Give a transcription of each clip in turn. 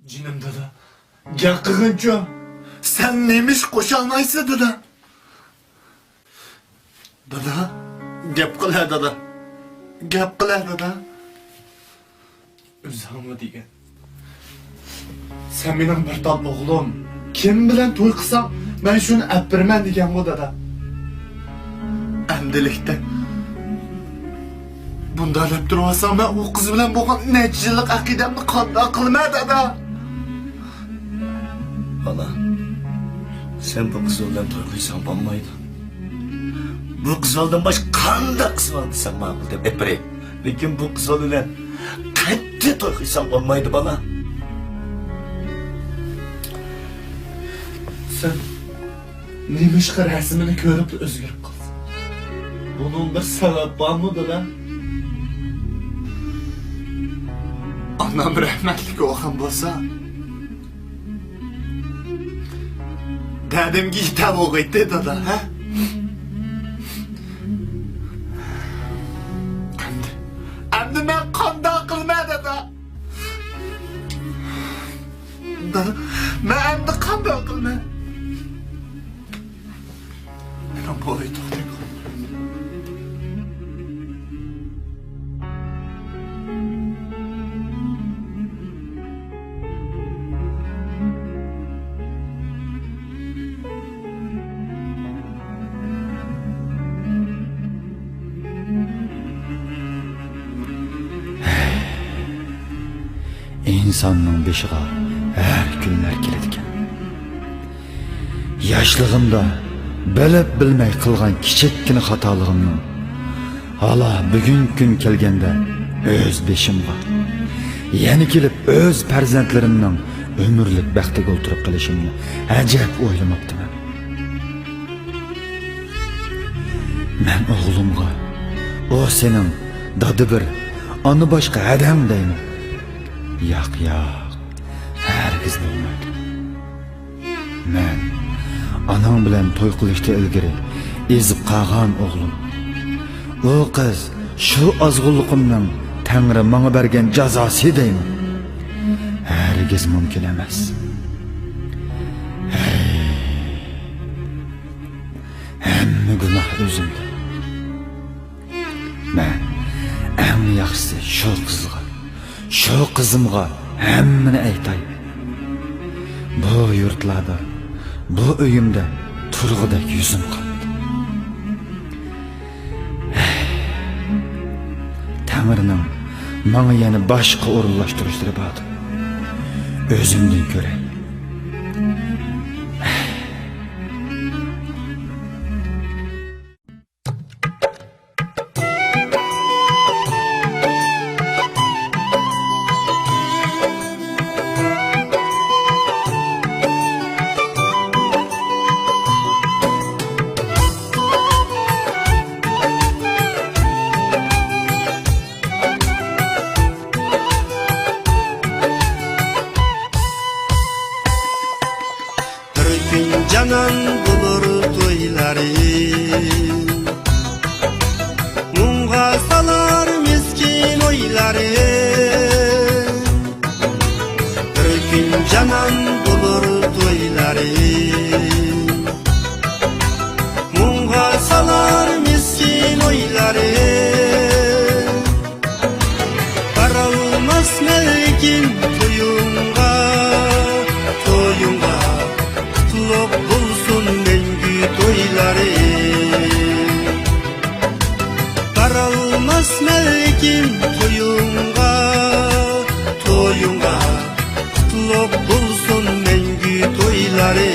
Canım dada. Gel kığınca. Sen neymiş koşalmaysa dada. Dada. Gep kılar dada. Gep kılar dada. Özhamı degan. Sen benim bir tal oğlum. Kim bilen to'y qilsam, ben shuni apirman degan bu dada. Endilikda bunda deb turmasam ben o kız bilan bo'lgan nechilik aqidamni qanday qilma dada. Ana, sen bu kız bilan to'y qilsang bo'lmaydi. Bu kız oldan başka qanday kız var desam ma'qul deb epiray. Lekin bu kız bilan qanday to'y qilsang bo'lmaydi bana. Sen neymiş ki resmini görüp özgürüp kalsın. Bunun bir sebep var mı dada? Anam rahmetlik oğan bolsa. Dedim ki kitap okuydu dada ha? Emdi ben kanda kılma dada. Dada, ben emdi kanda kılma. Ben bu oyu toxtayım. İnsanның beşiğe her günler kelediken. Yaşlığımda bilip bilmey kılgan kiçikkina xatoligimni hala bugun kun kelganda öz beshimga, yana kelib öz farzandlarimning umrlik baxtiga o'tirib qolishimni ajab o'ylamabdiman. Men o'g'limga o sening dadi bir, onu boshqa adam deyman. Yo'q, hargiz bo'lmaydi. Men anam bilan to'y qilishda ilgari ezib qolgan o'g'lim. O qiz shu ozg'unligimning Tangri menga bergan jazosi deyman. Hargiz mumkin emas. Hamma gunoh o'zimda. Men eng yaxshisi shu qizimga hammani aytay. Bu yurtlarda, bu uyimda turg'udek yuzim qoldi. Tangrining menga yana boshqa o'rinlashtirishni berdi. O'zimdan ko'ray. Canan bulur toyları, mumga salar miskin oyları. Bir gün canan bulur toyları, mumga salar miskin oyları. Karalmaz melkin toyunga, Lop bulsun mengü toyları. Karalmaz melkim toyunga, Lop bulsun mengü toyları.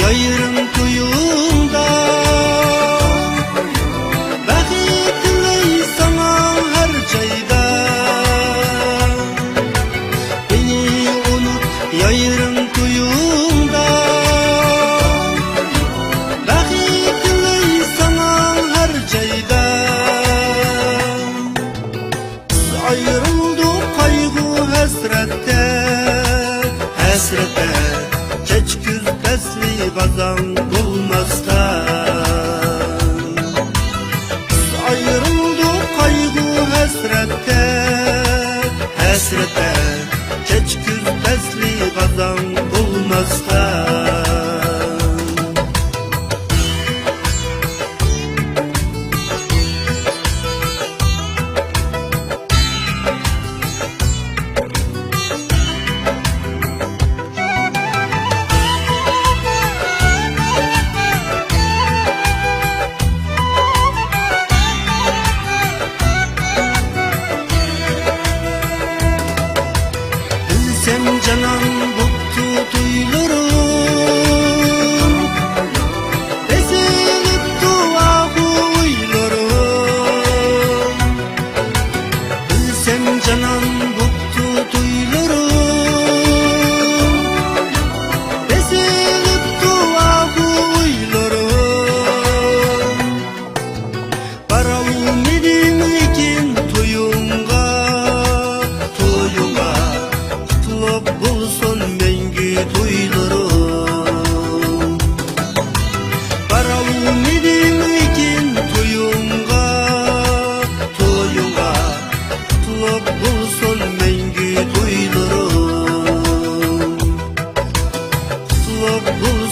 Yayırım kuyumda, bakitli sana her cayda. Beni unut yayırım kuyumda, kazan bulmazdan. Ayrıldı kaygı hasrette, hasrette, geç güz besli kazan bulmazdan. Bilsem canan buktu duyularım, ezilip dua huylarım. Bilsem canan buktu duyularım, ezilip dua huylarım. Baralım edim ekin toyunga, toyunga. Kutluk bulsun mengü toylarım. Baralım edim ekin toyunga, toyunga. Kutluk bulsun mengü toylarım. Kutluk bulsun